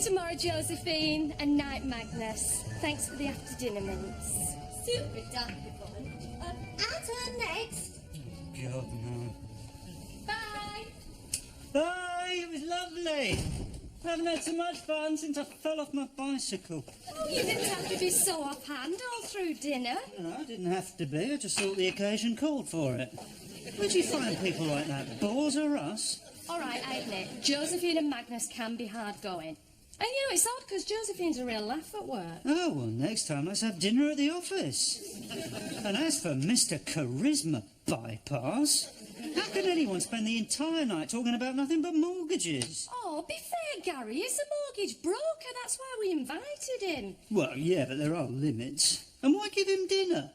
tomorrow, Josephine, and night, Magnus. Thanks for the after-dinner mints. Super adaptable. Our turn next. God, no. Bye. Bye, it was lovely. I haven't had so much fun since I fell off my bicycle. Oh, you didn't have to be so offhand all through dinner. No, I didn't have to be. I just thought the occasion called for it. Where'd you find people like that? Boars or us? All right, I admit, Josephine and Magnus can be hard going. And, you know, it's odd because Josephine's a real laugh at work. Oh, well, next time let's have dinner at the office. And as for Mr. Charisma Bypass, how can anyone spend the entire night talking about nothing but mortgages? Oh, be fair, Gary. He's a mortgage broker. That's why we invited him. Well, yeah, but there are limits. And why give him dinner?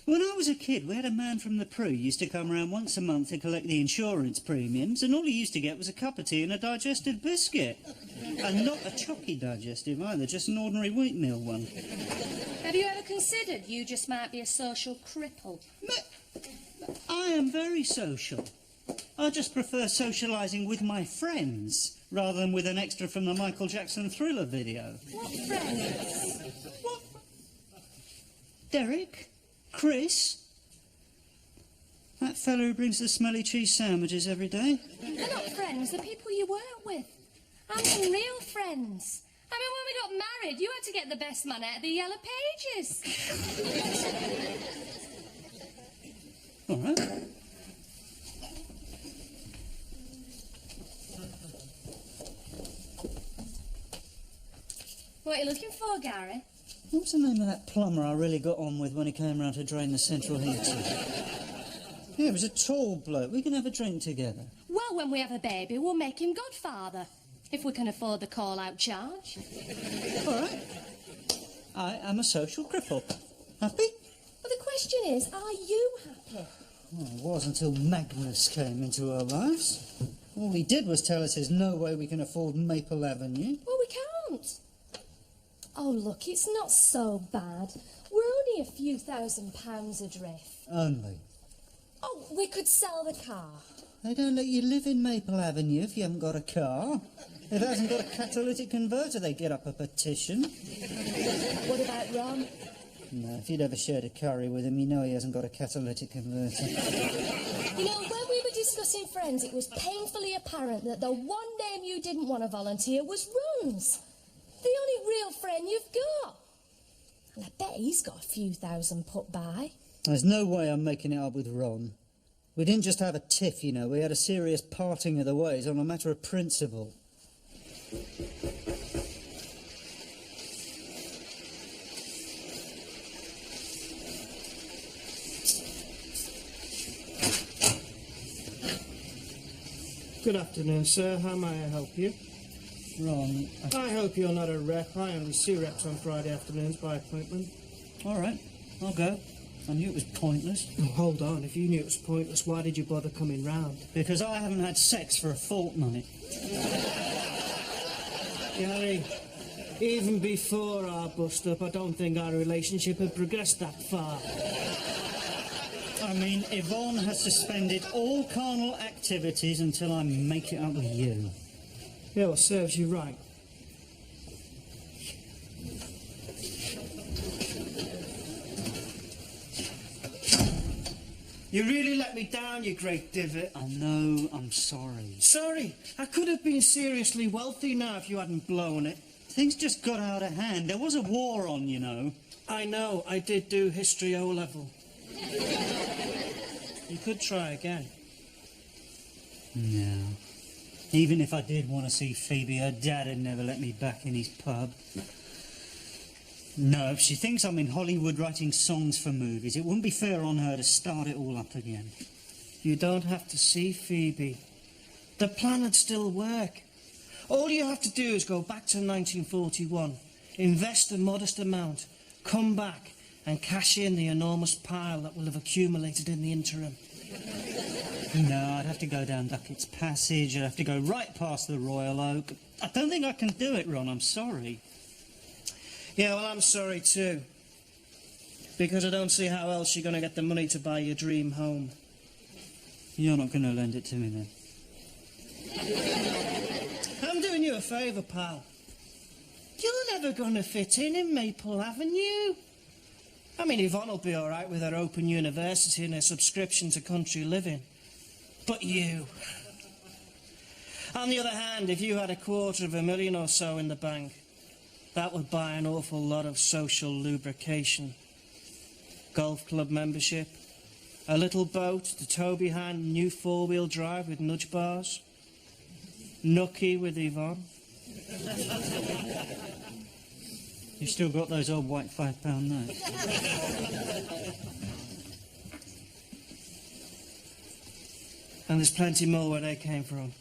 When I was a kid, we had a man from the Prue used to come round once a month to collect the insurance premiums, and all he used to get was a cup of tea and a digestive biscuit. And not a chocky digestive either, just an ordinary wheatmeal one. Have you ever considered you just might be a social cripple? I am very social. I just prefer socialising with my friends, rather than with an extra from the Michael Jackson Thriller video. What friends? What? Derek? Chris? That fellow who brings the smelly cheese sandwiches every day? They're not friends, they're people you work with. I mean real friends. I mean, when we got married, you had to get the best man out of the Yellow Pages. All right. What are you looking for, Gary? What's the name of that plumber I really got on with when he came round to drain the central heating? Yeah, it was a tall bloke. We can have a drink together. Well, when we have a baby, we'll make him godfather. If we can afford the call-out charge. All right. I am a social cripple. Happy? But the question is, are you happy? Well, it was until Magnus came into our lives. All he did was tell us there's no way we can afford Maple Avenue. Well, we can't. Oh, look, it's not so bad. We're only a few £1,000s adrift. Only. Oh, we could sell the car. They don't let you live in Maple Avenue if you haven't got a car. If it hasn't got a catalytic converter, they get up a petition. What about Ron? No, if you'd ever shared a curry with him, you know he hasn't got a catalytic converter. You know, when we were discussing friends, it was painfully apparent that the one name you didn't want to volunteer was Ron's. The only real friend you've got. And I bet he's got a few thousand put by. There's no way I'm making it up with Ron. We didn't just have a tiff, you know. We had a serious parting of the ways on a matter of principle. Good afternoon, sir. How may I help you? Ron, I hope you're not a rep. I only see reps on Friday afternoons by appointment. all right, I'll go. I knew it was pointless. Oh, hold on. If you knew it was pointless, why did you bother coming round? Because I haven't had sex for a fortnight. Gary, even before our bust-up, I don't think our relationship had progressed that far. I mean, Yvonne has suspended all carnal activities until I make it up with you. Yeah, well, serves you right. You really let me down, you great divot. I know, I'm sorry. Sorry, I could have been seriously wealthy now if you hadn't blown it. Things just got out of hand. There was a war on, you know. I know, I did do history O-level. You could try again. No. Even if I did want to see Phoebe, her dad had never let me back in his pub. No, if she thinks I'm in Hollywood writing songs for movies, it wouldn't be fair on her to start it all up again. You don't have to see Phoebe. The plan would still work. All you have to do is go back to 1941, invest a modest amount, come back and cash in the enormous pile that will have accumulated in the interim. No, I'd have to go down Duckett's Passage, I'd have to go right past the Royal Oak. I don't think I can do it, Ron, I'm sorry. Yeah, well, I'm sorry too. Because I don't see how else you're going to get the money to buy your dream home. You're not going to lend it to me then? I'm doing you a favour, pal. You're never going to fit in Maple Avenue. I mean, Yvonne will be all right with her open university and her subscription to country living. But you... On the other hand, if you had $250,000 or so in the bank, that would buy an awful lot of social lubrication. Golf club membership, a little boat to tow behind, new four-wheel drive with nudge bars, nookie with Yvonne. You still got those old white £5 notes? And there's plenty more where they came from.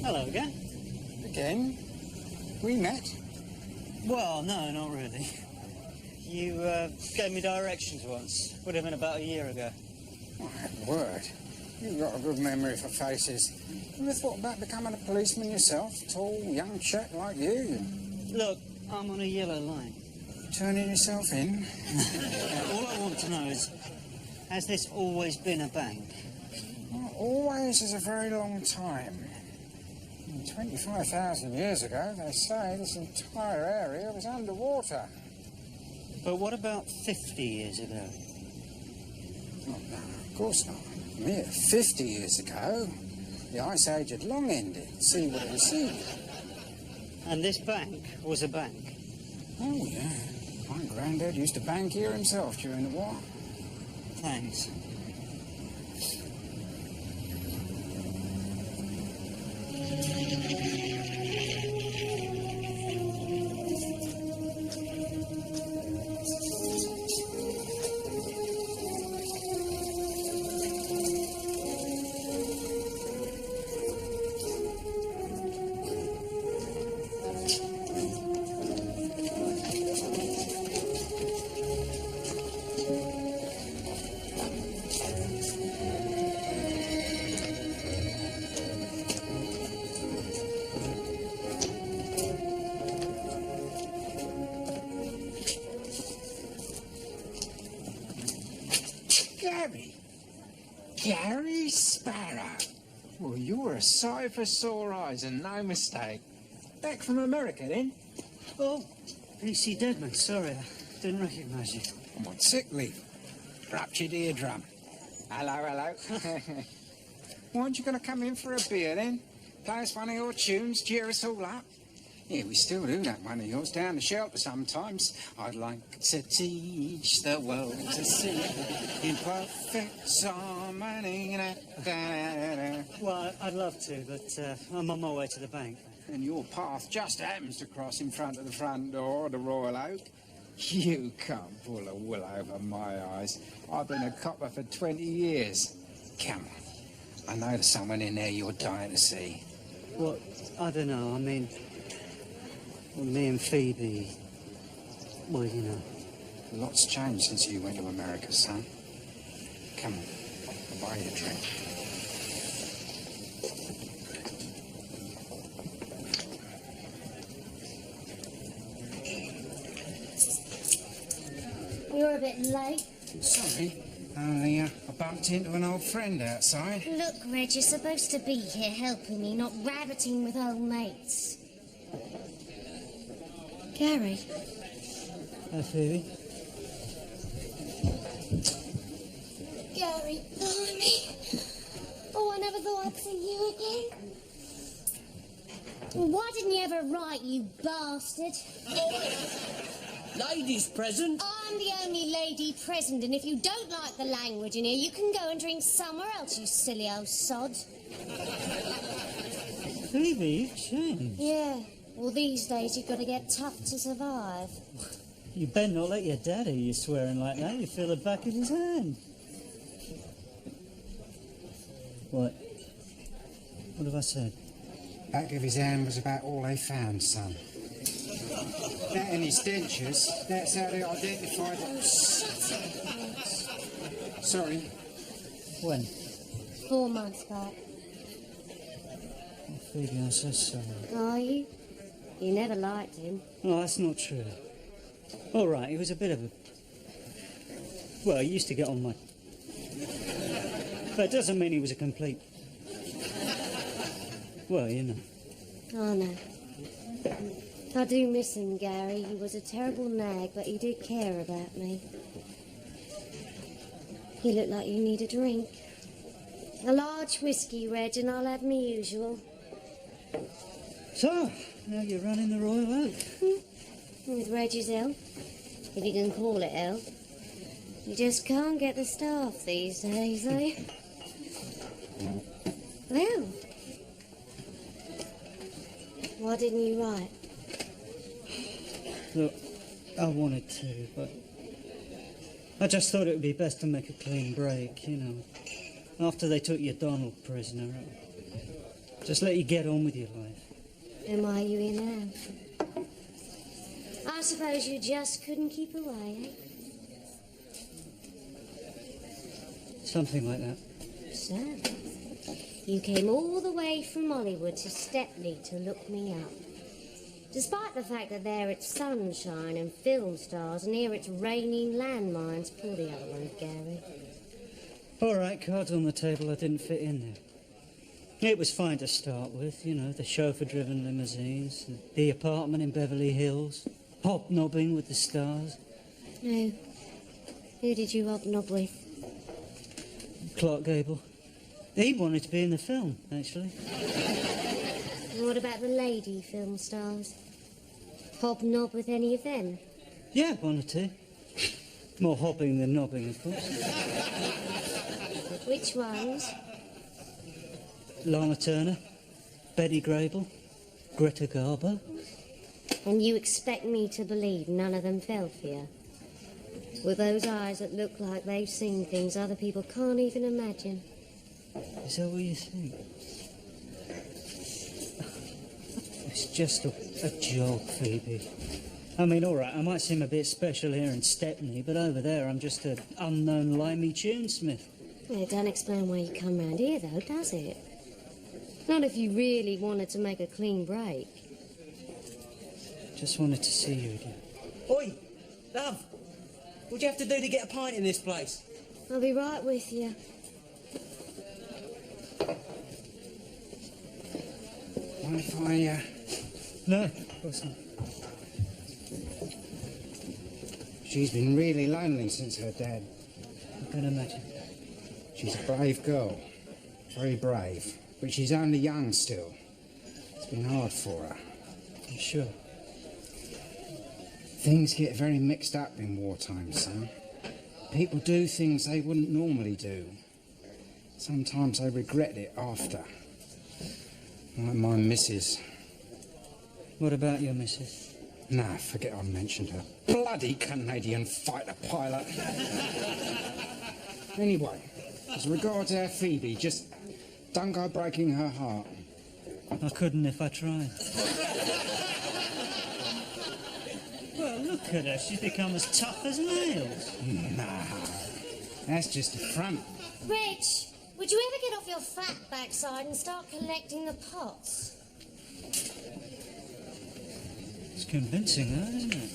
Hello again. Again? We met? Well, no, not really. You gave me directions once. Would have been about a year ago. My word. You've got a good memory for faces. You ever thought about becoming a policeman yourself? Tall, young chap like you. Look, I'm on a yellow line. Turning yourself in? All I want to know is, has this always been a bank? Well, always is a very long time. 25,000 years ago, they say this entire area was underwater. But what about 50 years ago? Oh, no, of course not. Mere 50 years ago, the Ice Age had long ended. See what it received. And this bank was a bank? Oh, yeah. My granddad used to bank here himself during the war. Thanks. Gary Sparrow. Well, you're a sight for sore eyes and no mistake. Back from America, then? Oh, PC Deadmond, sorry, I didn't recognise you. I'm on sick leave. Ruptured eardrum. Hello, hello. Weren't you going to come in for a beer, then? Play us one of your tunes, cheer us all up? Yeah, we still do that one of yours down the shelter sometimes. I'd like to teach the world to sing in perfect harmony. Well, I'd love to, but I'm on my way to the bank. And your path just happens to cross in front of the front door of the Royal Oak. You can't pull a wool over my eyes. I've been a copper for 20 years. Come on. I know there's someone in there you're dying to see. Well, I don't know, I mean... Well, me and Phoebe, well, you know. A lot's changed since you went to America, son. Come on, I'll buy you a drink. You're a bit late. Sorry, only I bumped into an old friend outside. Look, Reg, you're supposed to be here helping me, not rabbiting with old mates. Gary. Hi, Phoebe. Gary, blimey. Oh, I never thought I'd see you again. Why didn't you ever write, you bastard? Ladies present. I'm the only lady present, and if you don't like the language in here, you can go and drink somewhere else, you silly old sod. Phoebe, you've changed. Yeah. Well, these days you've got to get tough to survive. You better not let your dad hear you swearing like that. You feel the back of his hand. What? What have I said? Back of his hand was about all they found, son. That and his dentures, that's how they identified it. Oh, shut up. Sorry. When? 4 months back. Oh, Phoebe, I'm so sorry. Are you? You never liked him. No, that's not true. All right, he was a bit of a... Well, he used to get on my That doesn't mean he was a complete... Well, you know. Oh, no. I do miss him, Gary. He was a terrible nag, but he did care about me. You look like you need a drink. A large whiskey, Reg, and I'll have me usual. So, now you're running the Royal Oak. With Reggie's help, if you can call it help. You just can't get the staff these days, eh? Well, why didn't you write? Look, I wanted to, but I just thought it would be best to make a clean break, you know. After they took your Donald prisoner, just let you get on with your life. And why are you here now? I suppose you just couldn't keep away, eh? Something like that. So, you came all the way from Hollywood to Stepney to look me up. Despite the fact that there it's sunshine and film stars and here it's raining landmines. Pull the other one, Gary. All right, cards on the table, I didn't fit in there. It was fine to start with, you know, the chauffeur-driven limousines, the apartment in Beverly Hills, hobnobbing with the stars. No. Who did you hobnob with? Clark Gable. He wanted to be in the film, actually. And what about the lady film stars? Hobnob with any of them? Yeah, one or two. More hobbing than nobbing, of course. Which ones? Lana Turner, Betty Grable, Greta Garbo. And you expect me to believe none of them fell for you? With those eyes that look like they've seen things other people can't even imagine. Is that what you think? It's just a job, Phoebe. I mean, all right, I might seem a bit special here in Stepney, but over there I'm just an unknown limey tunesmith. Well, it don't explain why you come round here, though, does it? Not if you really wanted to make a clean break. Just wanted to see you again. Oi, love. What do you have to do to get a pint in this place? I'll be right with you. Mind if I, No, of course not. She's been really lonely since her dad. I can imagine. She's a brave girl. Very brave. But she's only young still. It's been hard for her. I'm sure. Things get very mixed up in wartime, son. People do things they wouldn't normally do. Sometimes they regret it after. Like my missus. What about your missus? Nah, forget I mentioned her. Bloody Canadian fighter pilot. Anyway, as regards our Phoebe, just don't go breaking her heart. I couldn't if I tried. Well, look at her. She's become as tough as nails. Nah, that's just a front. Rich, would you ever get off your fat backside and start collecting the pots? It's convincing, though, isn't it?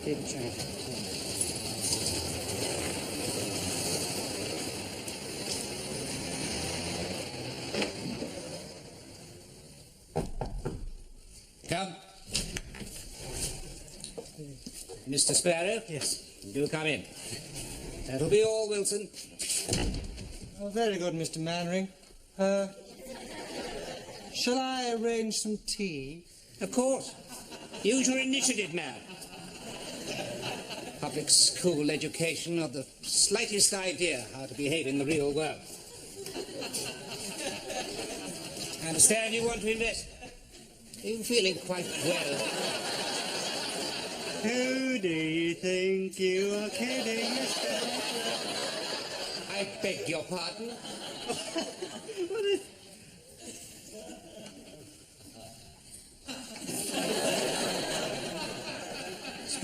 Keep it change. Come. Mr. Sparrow? Yes. Do come in. That'll be all, Wilson. Oh, very good, Mr. Mannering. Shall I arrange some tea? Of course. Use your initiative, man. Public school education, not the slightest idea how to behave in the real world. I understand you want to invest. You're feeling quite well. Who do you think you are kidding, Mr. I beg your pardon. What is...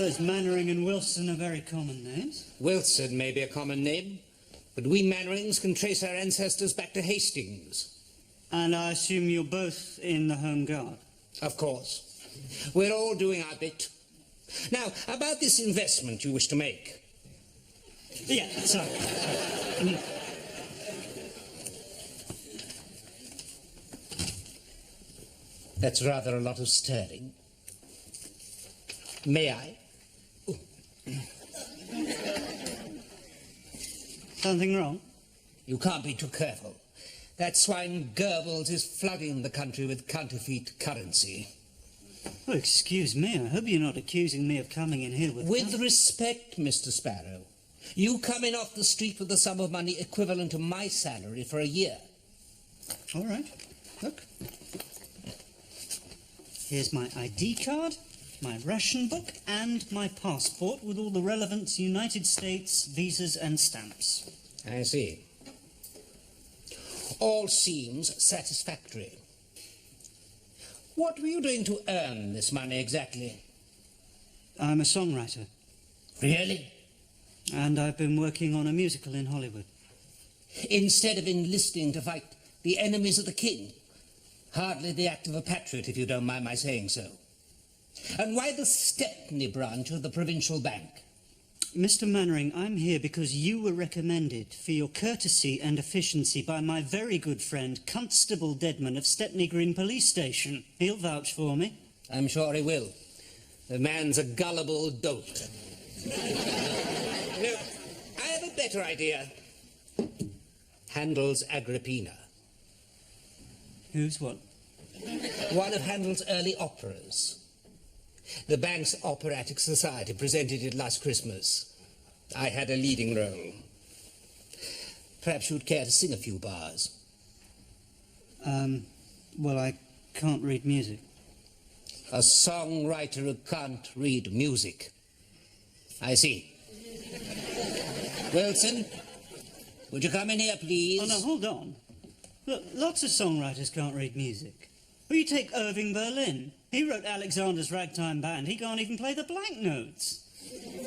suppose Mannering and Wilson are very common names. Wilson may be a common name, but we Mannerings can trace our ancestors back to Hastings. And I assume you're both in the Home Guard? Of course. We're all doing our bit. Now, about this investment you wish to make. Yeah, sorry. That's rather a lot of sterling. May I? Something wrong? You can't be too careful. That swine Goebbels is flooding the country with counterfeit currency. Oh, excuse me. I hope you're not accusing me of coming in here with... With respect, Mr. Sparrow, you come in off the street with a sum of money equivalent to my salary for a year. All right. Look. Here's my ID card, my ration book, and my passport with all the relevant United States visas and stamps. I see. All seems satisfactory. What were you doing to earn this money exactly? I'm a songwriter. Really? And I've been working on a musical in Hollywood. Instead of enlisting to fight the enemies of the king? Hardly the act of a patriot, if you don't mind my saying so. And why the Stepney branch of the provincial bank? Mr. Mannering, I'm here because you were recommended for your courtesy and efficiency by my very good friend, Constable Deadmond of Stepney Green Police Station. He'll vouch for me. I'm sure he will. The man's a gullible dolt. No, I have a better idea. Handel's Agrippina. Who's what? One of Handel's early operas. The bank's operatic society presented it last Christmas. I had a leading role. Perhaps you'd care to sing a few bars. Well, I can't read music. A songwriter who can't read music. I see. Wilson, would you come in here, please? Oh, no, hold on. Look, lots of songwriters can't read music. Well, you take Irving Berlin. He wrote Alexander's Ragtime Band. He can't even play the blank notes.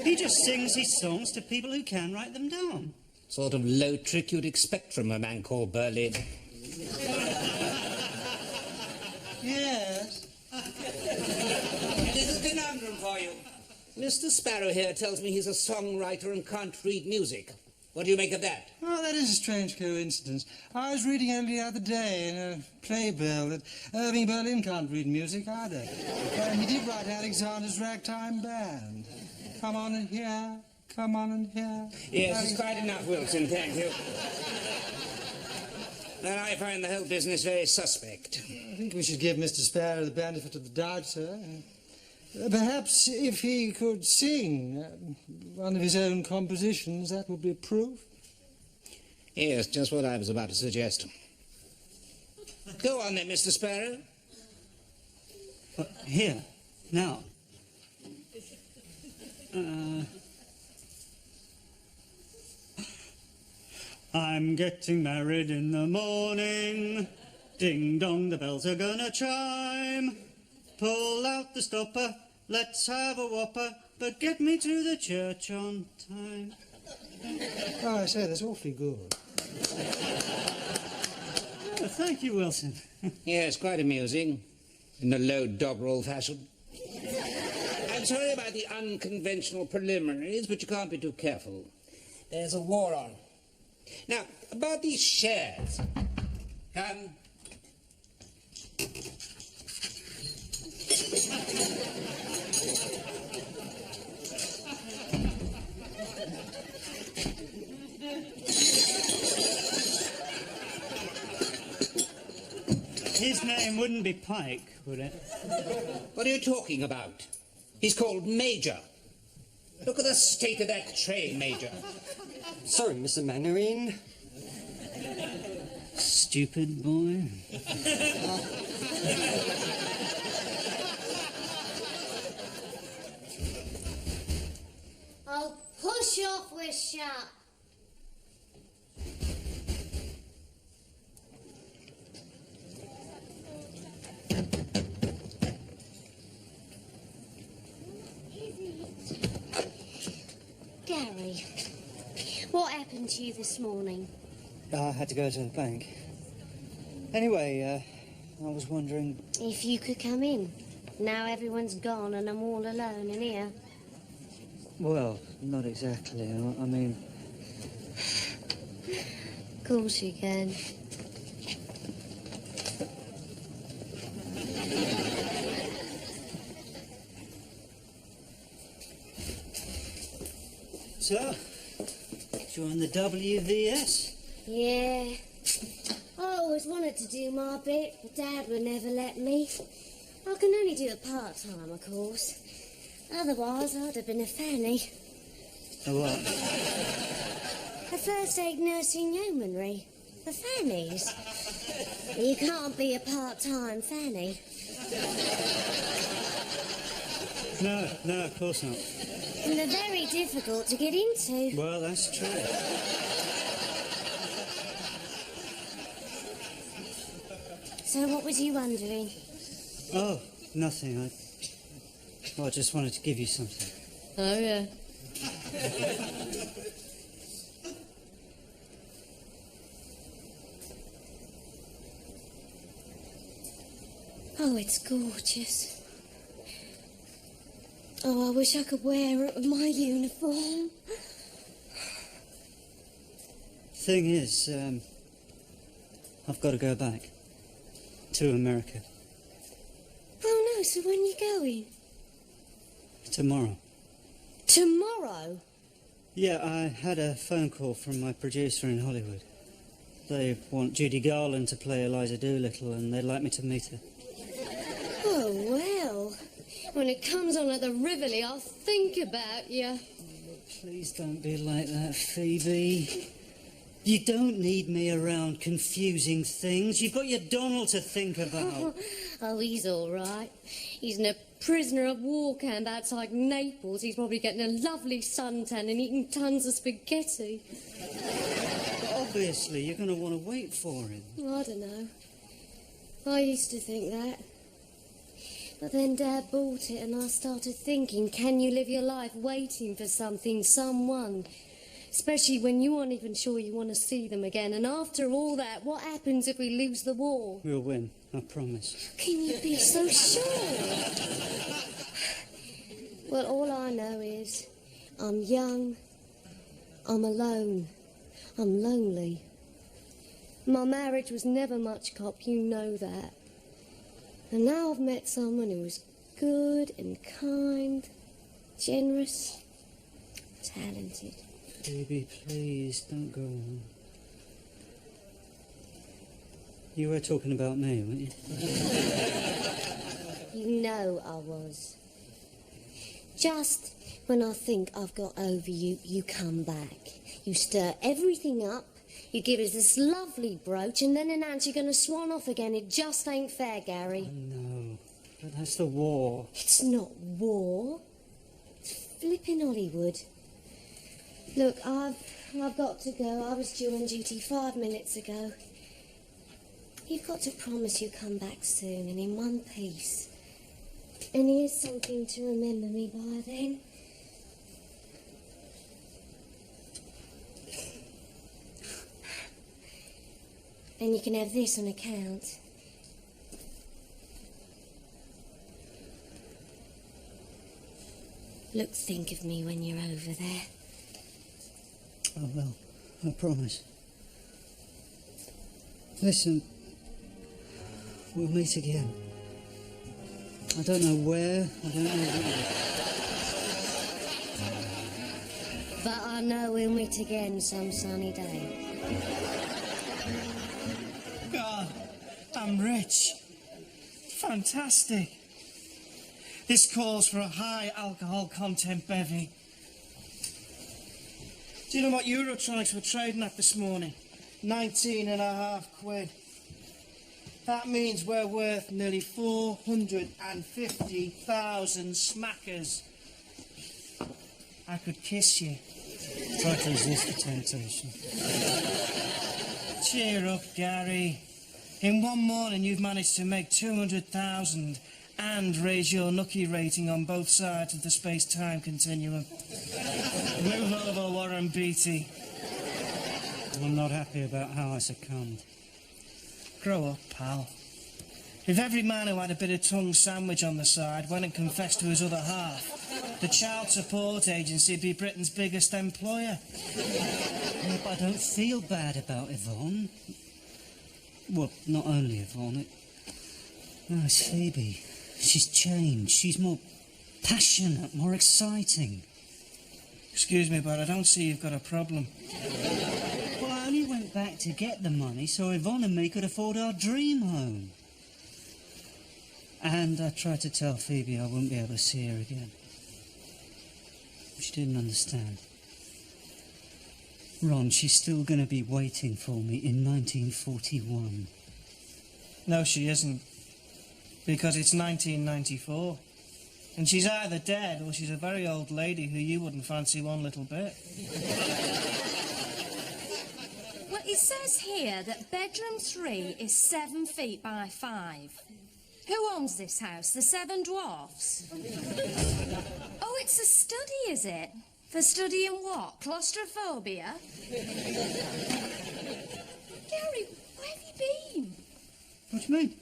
He just sings his songs to people who can write them down. Sort of low trick you'd expect from a man called Berlin. Yes? There's a conundrum for you. Mr. Sparrow here tells me he's a songwriter and can't read music. What do you make of that? Oh, that is a strange coincidence. I was reading only the other day in a playbill that Irving Berlin can't read music either. He did write Alexander's Ragtime Band. Come on in here, come on in here. Yes, it's quite enough, Wilson, thank you. And I find the whole business very suspect. I think we should give Mr. Sparrow the benefit of the doubt, sir. Perhaps if he could sing one of his own compositions, that would be proof. Yes, just what I was about to suggest. Go on then, Mr. Sparrow. Here, now. I'm getting married in the morning. Ding dong, the bells are gonna chime. Pull out the stopper, let's have a whopper, but get me to the church on time. Oh, I say, that's awfully good. Oh, thank you, Wilson. Yes, quite amusing. In the low doggerel fashion. I'm sorry about the unconventional preliminaries, but you can't be too careful. There's a war on. Now, about these shares. His name wouldn't be Pike, would it? What are you talking about? He's called Major. Look at the state of that train, Major. Sorry, Mr. Mannering. Stupid boy. Oh, push off with shut. What happened to you this morning? I had to go to the bank. Anyway, I was wondering... If you could come in. Now everyone's gone and I'm all alone in here. Well, not exactly. I mean... Of course you can. So, join the WVS? Yeah. I always wanted to do my bit, but Dad would never let me. I can only do it part-time, of course. Otherwise, I'd have been a fanny. A what? A first-aid nursing yeomanry. The fannies. You can't be a part-time fanny. No, of course not. And they're very difficult to get into. Well, that's true. So what was you wondering? Oh, nothing. I just wanted to give you something. Oh, yeah. Oh, it's gorgeous. Oh, I wish I could wear it with my uniform. Thing is, I've got to go back. To America. Oh, no, so when are you going? Tomorrow. Tomorrow? Yeah, I had a phone call from my producer in Hollywood. They want Judy Garland to play Eliza Doolittle, and they'd like me to meet her. Oh, well. When it comes on at the Rivoli, I'll think about you. Please don't be like that, Phoebe. You don't need me around confusing things. You've got your Donald to think about. Oh, he's all right. He's in a prisoner of war camp outside Naples. He's probably getting a lovely suntan and eating tons of spaghetti. But obviously, you're going to want to wait for him. I don't know. I used to think that. But then Dad bought it and I started thinking, can you live your life waiting for something, someone? Especially when you aren't even sure you want to see them again. And after all that, what happens if we lose the war? We'll win, I promise. Can you be so sure? Well, all I know is I'm young, I'm alone, I'm lonely. My marriage was never much cop, you know that. And now I've met someone who's good and kind, generous, talented. Phoebe, please, don't go on. You were talking about me, weren't you? You know I was. Just when I think I've got over you, you come back. You stir everything up, you give us this lovely brooch, and then you're going to swan off again. It just ain't fair, Gary. I know, but that's the war. It's not war. It's flipping Hollywood. Look, I've got to go. I was due on duty 5 minutes ago. You've got to promise you'll come back soon and in one piece. And here's something to remember me by then. And you can have this on account. Look, think of me when you're over there. Oh, well, I promise. Listen, we'll meet again. I don't know where, I don't know when. But I know we'll meet again some sunny day. God, I'm rich. Fantastic. This calls for a high alcohol content bevy. Do you know what Eurotronics were trading at this morning? 19.5 quid. That means we're worth nearly 450,000 smackers. I could kiss you. Try to resist the temptation. Cheer up, Gary. In one morning you've managed to make 200,000 and raise your Nookie rating on both sides of the space-time continuum. Move over, Warren Beatty. I'm not happy about how I succumbed. Grow up, pal. If every man who had a bit of tongue sandwich on the side went and confessed to his other half, the Child Support Agency would be Britain's biggest employer. Yeah, but I don't feel bad about Yvonne. Well, not only Yvonne. No, it's Phoebe. She's changed. She's more passionate, more exciting. Excuse me, but I don't see you've got a problem. Well, I only went back to get the money so Yvonne and me could afford our dream home. And I tried to tell Phoebe I wouldn't be able to see her again. She didn't understand. Ron, she's still going to be waiting for me in 1941. No, she isn't. Because it's 1994. And she's either dead or she's a very old lady who you wouldn't fancy one little bit. Well, it says here that bedroom 3 is 7 feet by 5. Who owns this house? The Seven Dwarfs? Oh, it's a study, is it? For studying what? Claustrophobia? Gary, where have you been? What do you mean?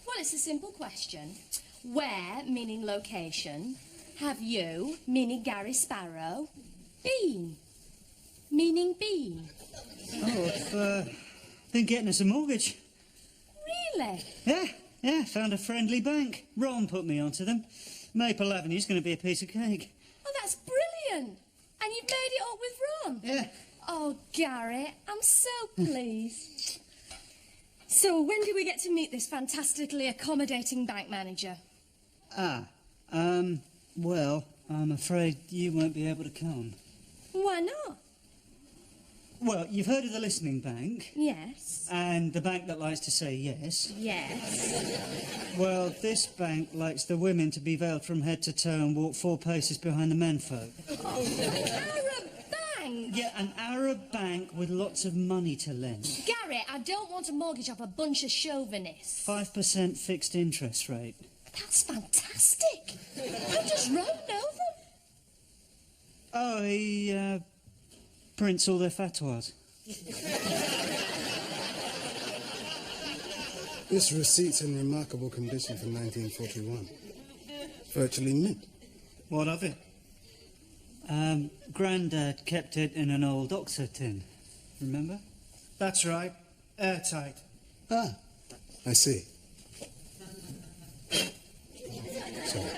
Well, it's a simple question. Where, meaning location, have you, meaning Gary Sparrow, been? Meaning been. Oh, I've been getting us a mortgage. Really? Yeah, found a friendly bank. Ron put me onto them. Maple Avenue's going to be a piece of cake. Oh, that's brilliant. And you've made it up with Ron? Yeah. Oh, Gary, I'm so pleased. So, when do we get to meet this fantastically accommodating bank manager? Well, I'm afraid you won't be able to come. Why not? Well, you've heard of the listening bank. Yes. And the bank that likes to say yes. Yes. Well, this bank likes the women to be veiled from head to toe and walk 4 paces behind the menfolk. Oh, an Arab bank? Yeah, an Arab bank with lots of money to lend. Gary, I don't want a mortgage off a bunch of chauvinists. 5% fixed interest rate. That's fantastic. How does Ron know them? Oh, he, prints all their fatwas. This receipt's in remarkable condition for 1941. Virtually mint. What of it? Grandad kept it in an old Oxo tin. Remember? That's right. Airtight. Ah, I see. Sorry.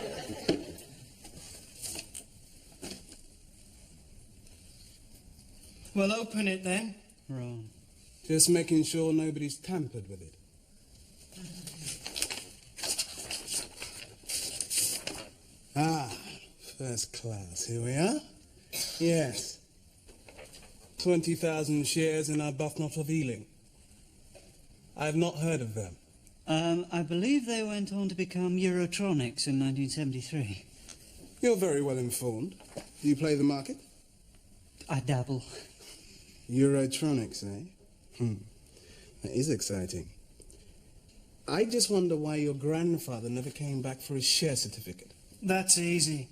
Well, open it then. Wrong. Just making sure nobody's tampered with it. Ah, first class. Here we are. Yes. 20,000 shares in Arbuthnot of Ealing. I have not heard of them. I believe they went on to become Eurotronics in 1973. You're very well informed. Do you play the market? I dabble. Eurotronics, eh? That is exciting. I just wonder why your grandfather never came back for his share certificate. That's easy.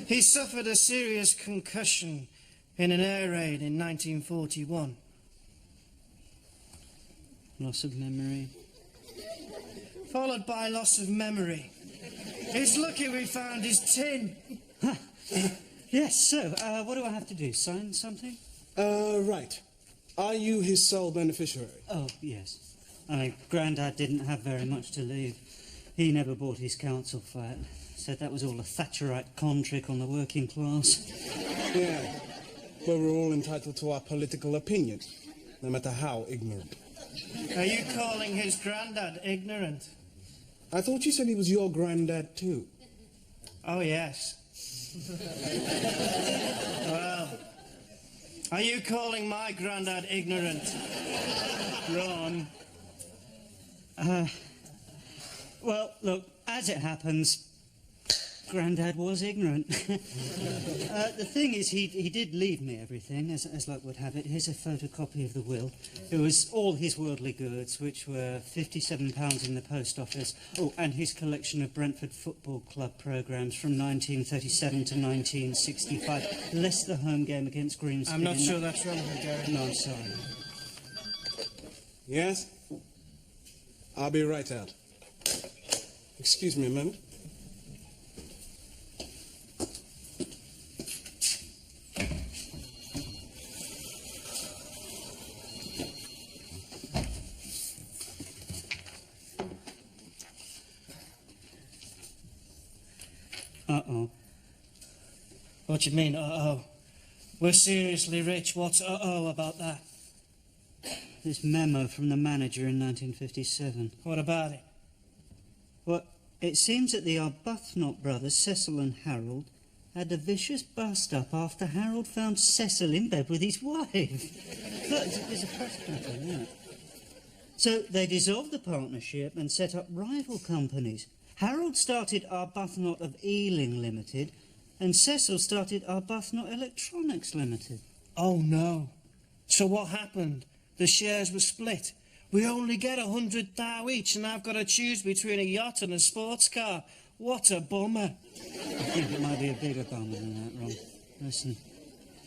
He suffered a serious concussion in an air raid in 1941. Loss of memory. Followed by loss of memory. It's lucky we found his tin. Yes, so, what do I have to do? Sign something? Right. Are you his sole beneficiary? Oh, yes. I mean, Grandad didn't have very much to leave. He never bought his council flat. Said that was all a Thatcherite con trick on the working class. Yeah. Well, we're all entitled to our political opinion, no matter how ignorant. Are you calling his granddad ignorant? I thought you said he was your granddad, too. Oh, yes. Well, are you calling my granddad ignorant? Ron. Well, look, as it happens, Grandad was ignorant. The thing is, he did leave me everything, as luck would have it. Here's a photocopy of the will. It was all his worldly goods, which were £57 in the post office. Oh, and his collection of Brentford Football Club programmes from 1937 to 1965, less the home game against Grimsby. I'm not sure that's relevant, Gary. No, I'm sorry. Yes? I'll be right out. Excuse me a moment. Uh-oh. What do you mean, uh-oh? We're seriously rich. What's uh-oh about that? This memo from the manager in 1957. What about it? Well, it seems that the Arbuthnot brothers, Cecil and Harold, had a vicious bust-up after Harold found Cecil in bed with his wife. Look, there's a press clipping, isn't it? So they dissolved the partnership and set up rival companies. Harold started Arbuthnot of Ealing Limited, and Cecil started Arbuthnot Electronics Limited. Oh, no. So what happened? The shares were split. We only get 100 thou each, and I've got to choose between a yacht and a sports car. What a bummer. I think it might be a bigger bummer than that, Ron. Listen,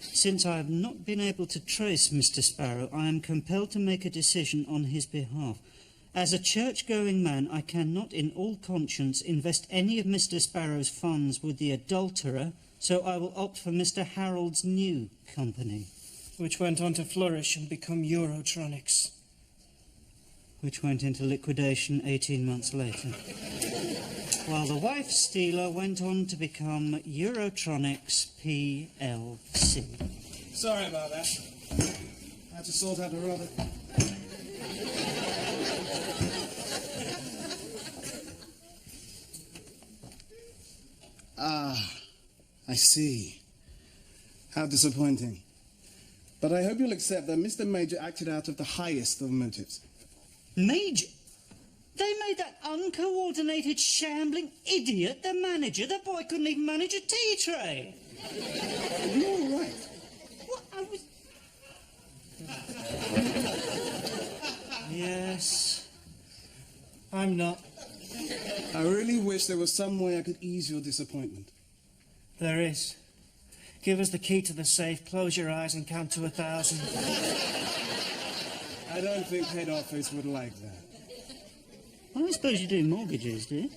since I have not been able to trace Mr. Sparrow, I am compelled to make a decision on his behalf. As a church-going man, I cannot in all conscience invest any of Mr. Sparrow's funds with the adulterer, so I will opt for Mr. Harold's new company. Which went on to flourish and become Eurotronics. Which went into liquidation 18 months later. While the wife stealer went on to become Eurotronics PLC. Sorry about that. I had to sort out a rather... Ah, I see. How disappointing. But I hope you'll accept that Mr. Major acted out of the highest of motives. Major? They made that uncoordinated, shambling idiot the manager. The boy couldn't even manage a tea tray. You're all right. What? I was... Yes. I'm not. I really wish there was some way I could ease your disappointment. There is. Give us the key to the safe, close your eyes and count to 1,000. I don't think head office would like that. I suppose you do mortgages, do you?